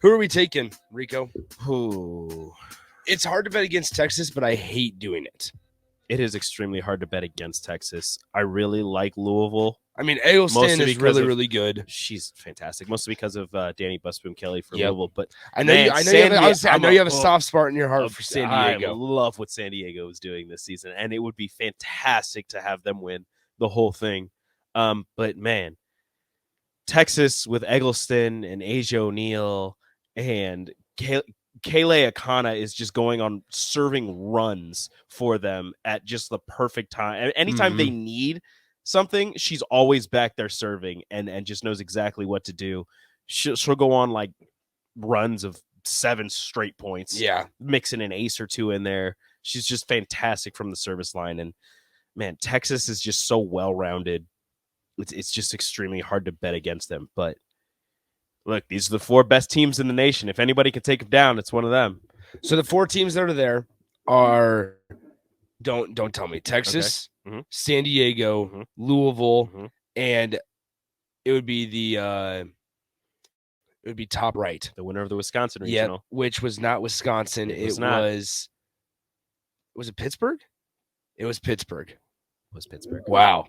Who are we taking, Rico? Ooh. It's hard to bet against Texas, but I hate doing it. It is extremely hard to bet against Texas. I really like Louisville. I mean, Eggleston is really, of, really good. She's fantastic, mostly because of Danny Busboom-Kelly for Yep. Louisville. But I know you have a soft spot in your heart for San Diego. I love what San Diego is doing this season, and it would be fantastic to have them win the whole thing. But man, Texas with Eggleston and Asia O'Neal and Kayla Akana is just going on serving runs for them at just the perfect time. Anytime they need something, she's always back there serving and just knows exactly what to do. She'll go on like runs of 7 straight points. Yeah. Mixing an ace or two in there. She's just fantastic from the service line. And man, Texas is just so well-rounded. It's just extremely hard to bet against them. But look, these are the 4 best teams in the nation. If anybody can take them down, it's one of them. So the 4 teams that are there are don't tell me Texas, San Diego, Louisville, and it would be top right. The winner of the Wisconsin regional, which was not Wisconsin. Was it Pittsburgh? It was Pittsburgh. Wow.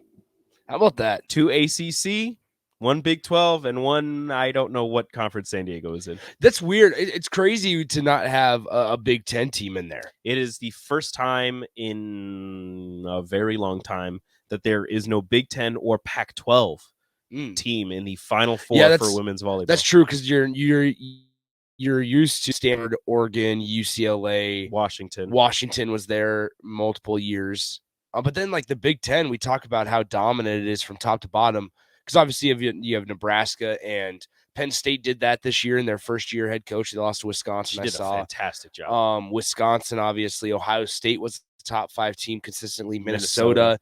How about that? 2 ACC, 1 Big 12, and 1, I don't know what conference San Diego is in. That's weird. It's crazy to not have a Big 10 team in there. It is the first time in a very long time that there is no Big 10 or Pac-12 team in the Final Four for women's volleyball. That's true because you're used to Stanford, Oregon, UCLA, Washington was there multiple years. But then, like the Big Ten, we talk about how dominant it is from top to bottom. Because obviously, you have Nebraska and Penn State did that this year in their first year head coach. They lost to Wisconsin. She did a fantastic job. Wisconsin, obviously, Ohio State was the top 5 team consistently. Minnesota.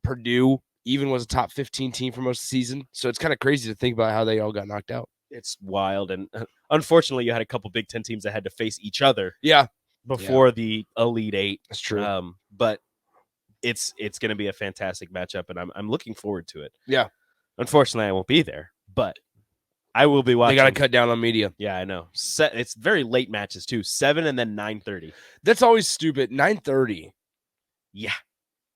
Purdue even was a top 15 team for most of the season. So it's kind of crazy to think about how they all got knocked out. It's wild, and unfortunately, you had a couple Big Ten teams that had to face each other. Yeah. Before the Elite 8. That's true. But it's going to be a fantastic matchup, and I'm looking forward to it. Yeah. Unfortunately, I won't be there, but I will be watching. They got to cut down on media. Yeah, I know. It's very late matches too. 7 and then 9:30. That's always stupid. 9:30. Yeah,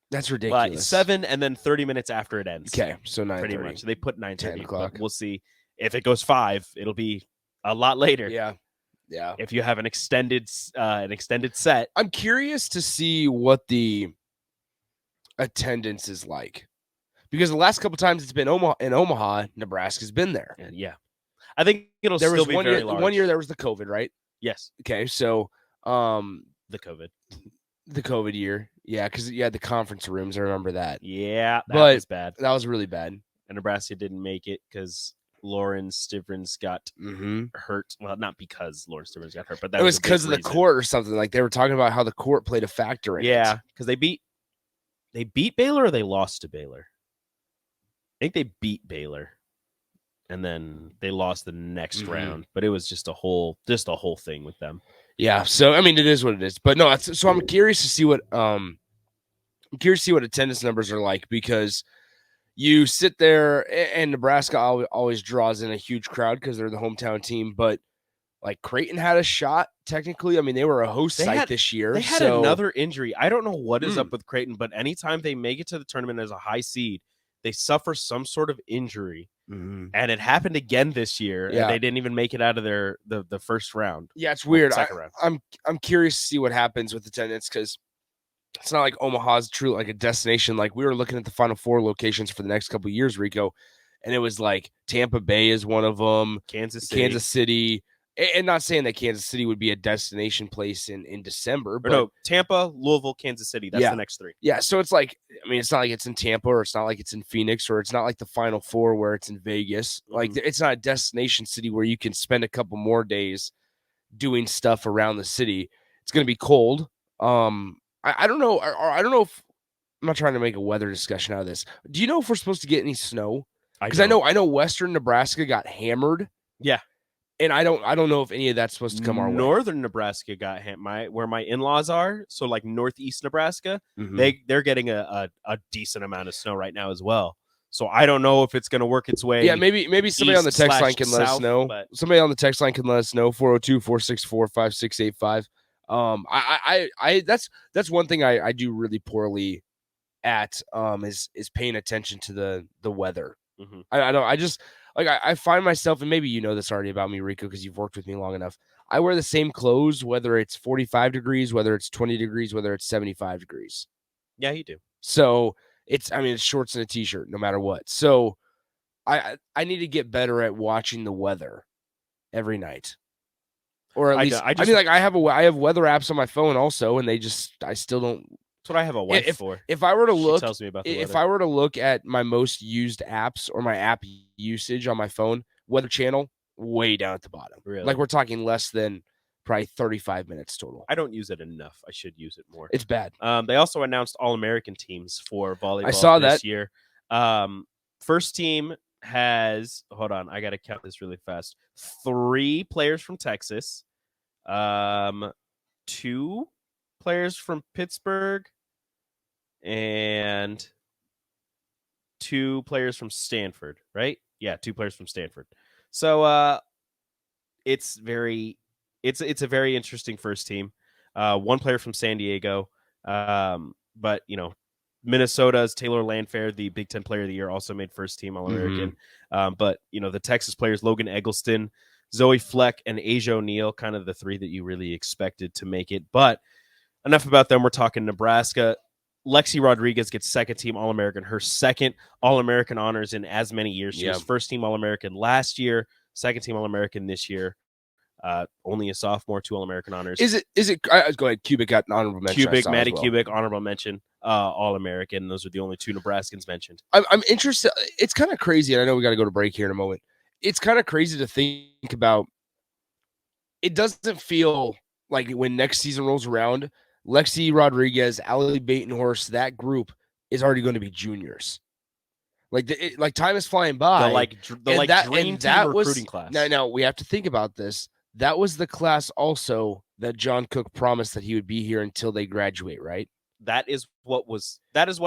that's ridiculous. 7 and then 30 minutes after it ends. Okay, so 9:30. Pretty much. They put 9:30. O'clock. We'll see if it goes 5. It'll be a lot later. Yeah. If you have an extended set, I'm curious to see what the attendance is like, because the last couple times it's been Omaha, Nebraska's been there. Yeah, I think it'll still be very large. 1 year there was the COVID, right? Yes. Okay, so the COVID year, yeah, because you had the conference rooms. I remember that. Yeah, that was bad. That was really bad. And Nebraska didn't make it because Lauren Stivrins got hurt. Well, not because Lauren Stivrins got hurt, but that was because of the court or something. Like they were talking about how the court played a factor in it. Yeah, because they beat Baylor or they lost to Baylor. I think they beat Baylor, and then they lost the next round. But it was just a whole thing with them. Yeah. So I mean, it is what it is. But no, so I'm curious to see what attendance numbers are like, because you sit there, and Nebraska always draws in a huge crowd because they're the hometown team. But like Creighton had a shot, technically. I mean, they were a host site this year. They had another injury. I don't know what is up with Creighton, but anytime they make it to the tournament as a high seed, they suffer some sort of injury. And it happened again this year, and they didn't even make it out of the first round. Yeah, it's weird. Second round. I'm curious to see what happens with attendance, because it's not like Omaha's true like a destination. Like we were looking at the Final Four locations for the next couple of years, Rico, and it was like Tampa Bay is one of them, Kansas City. And not saying that Kansas City would be a destination place in December, but no, Tampa, Louisville, Kansas City. That's the next 3. Yeah, so it's like, I mean, it's not like it's in Tampa, or it's not like it's in Phoenix, or it's not like the Final Four where it's in Vegas. Like it's not a destination city where you can spend a couple more days doing stuff around the city. It's going to be cold. I don't know. I don't know if I'm not trying to make a weather discussion out of this. Do you know if we're supposed to get any snow? Because I know Western Nebraska got hammered. Yeah. And I don't know if any of that's supposed to come our way. Northern Nebraska got where my in-laws are, so like northeast Nebraska, they're getting a decent amount of snow right now as well. So I don't know if it's going to work its way. Yeah, maybe somebody on the text line can let us know. But... Somebody on the text line can let us know. 402-464-5685. I that's one thing I do really poorly at is paying attention to the weather. Mm-hmm. I find myself, and maybe you know this already about me, Rico, because you've worked with me long enough. I wear the same clothes, whether it's 45 degrees, whether it's 20 degrees, whether it's 75 degrees. Yeah, you do. So it's shorts and a t-shirt, no matter what. So I need to get better at watching the weather every night. Or at least, I have weather apps on my phone also, and I still don't. That's what I have a wife for. If I were to look, she tells me about the weather. If I were to look at my most used apps or my app usage on my phone, Weather Channel, way down at the bottom. Really? Like we're talking less than probably 35 minutes total. I don't use it enough. I should use it more. It's bad. They also announced All-American teams for volleyball I saw this that. year. First team has, hold on, I got to count this really fast. 3 players from Texas, 2 players from Pittsburgh, and 2 players from Stanford, right? Yeah, 2 players from Stanford. So it's a very interesting first team. 1 player from San Diego, but Minnesota's Taylor Landfair, the Big Ten Player of the Year, also made first team All-American. Mm-hmm. But the Texas players, Logan Eggleston, Zoe Fleck, and Asia O'Neal, kind of the 3 that you really expected to make it. But enough about them. We're talking Nebraska. Lexi Rodriguez gets second team All-American, her second All-American honors in as many years. She was first team All-American last year, second team All-American this year. Only a sophomore, 2 All-American honors. Is it? Go ahead. Cubic got an honorable mention. Maddie Cubic, honorable mention. All-American. Those are the only 2 Nebraskans mentioned. I'm interested. It's kind of crazy, and I know we got to go to break here in a moment. It's kind of crazy to think about. It doesn't feel like when next season rolls around, Lexi Rodriguez, Allie Batenhorst, that group is already going to be juniors. Like time is flying by. The dream team recruiting class. Now we have to think about this. That was the class also that John Cook promised that he would be here until they graduate, right? That is what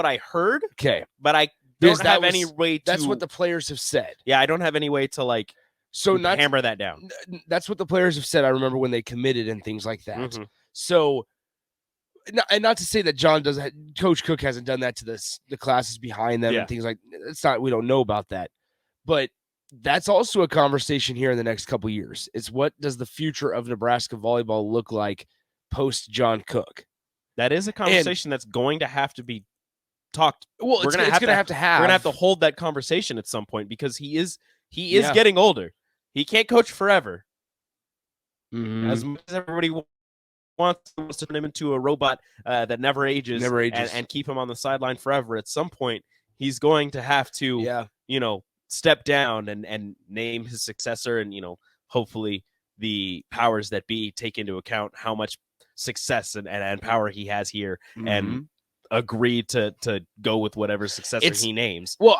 I heard. Okay. But I don't have any way to. That's what the players have said. Yeah, I don't have any way to hammer that down. That's what the players have said. I remember when they committed and things like that. Mm-hmm. So, and not to say that Coach Cook hasn't done that to the classes behind them and things like it's not. We don't know about that, but that's also a conversation here in the next couple of years. It's what does the future of Nebraska volleyball look like post John Cook? That is a conversation that's going to have to be talked. Well, we're going to have to hold that conversation at some point because he is getting older. He can't coach forever. Mm-hmm. As much as everybody wants to turn him into a robot that never ages, and keep him on the sideline forever, at some point he's going to have to step down and name his successor, and hopefully the powers that be take into account how much success and power he has here, mm-hmm. and agree to go with whatever successor he names. Well,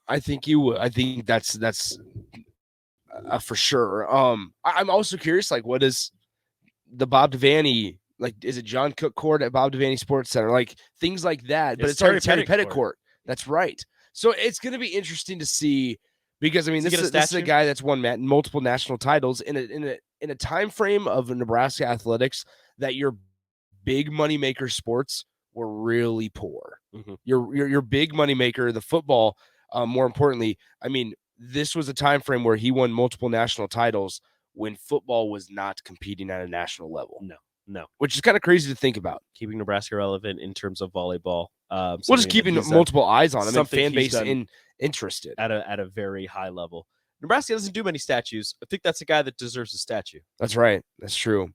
I think you would. I think that's for sure. I'm also curious, like, what is the Bob Devaney, like, is it John Cook Court at Bob Devaney Sports Center? Like, things like that. But it's already Terry Pettit Court. That's right. So it's going to be interesting to see because, this is a guy that's won multiple national titles in a time frame of Nebraska athletics that your big moneymaker sports were really poor. Mm-hmm. Your big moneymaker, the football, more importantly, this was a time frame where he won multiple national titles when football was not competing at a national level. No. Which is kind of crazy to think about. Keeping Nebraska relevant in terms of volleyball. Just keeping multiple eyes on him and fan base interested. At a very high level. Nebraska doesn't do many statues. I think that's a guy that deserves a statue. That's right. That's true.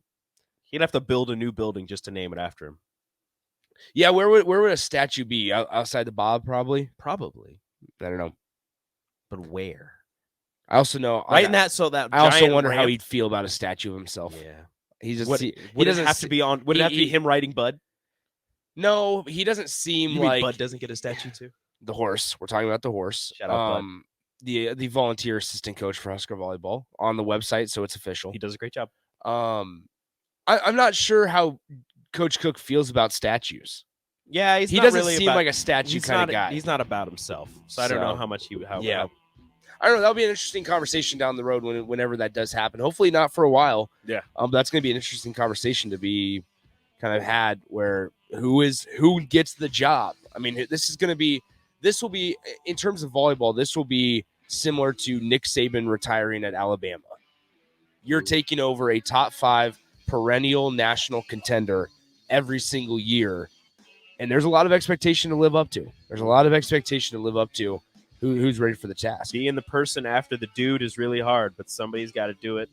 He'd have to build a new building just to name it after him. Yeah, where would a statue be? Outside the Bob, probably? Probably. I don't know. But where? I also know. I also wonder how he'd feel about a statue of himself. Yeah. He doesn't have to be on. Would it have to be him riding Bud? No, he doesn't seem you like mean Bud doesn't get a statue too. The horse. We're talking about the horse. Shout out Bud. The volunteer assistant coach for Husker volleyball on the website, so it's official. He does a great job. I'm not sure how Coach Cook feels about statues. Yeah, He doesn't seem like a statue kind of guy. He's not about himself, so I don't know how much Yeah. I don't know. That'll be an interesting conversation down the road whenever that does happen. Hopefully not for a while. Yeah. That's going to be an interesting conversation to be kind of had where who gets the job. I mean, this will be in terms of volleyball, this will be similar to Nick Saban retiring at Alabama. You're taking over a top 5 perennial national contender every single year. And there's a lot of expectation to live up to. Who's ready for the task. Being the person after the dude is really hard, but somebody's got to do it.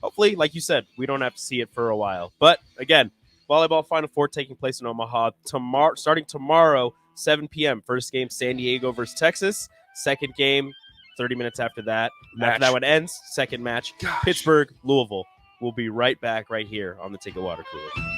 Hopefully, like you said, we don't have to see it for a while. But again, volleyball Final Four taking place in Omaha starting tomorrow, 7 p.m. First game, San Diego versus Texas. Second game, 30 minutes after that. After that one ends, second match, Pittsburgh, Louisville. We'll be right back right here on the Take a Water Cooler.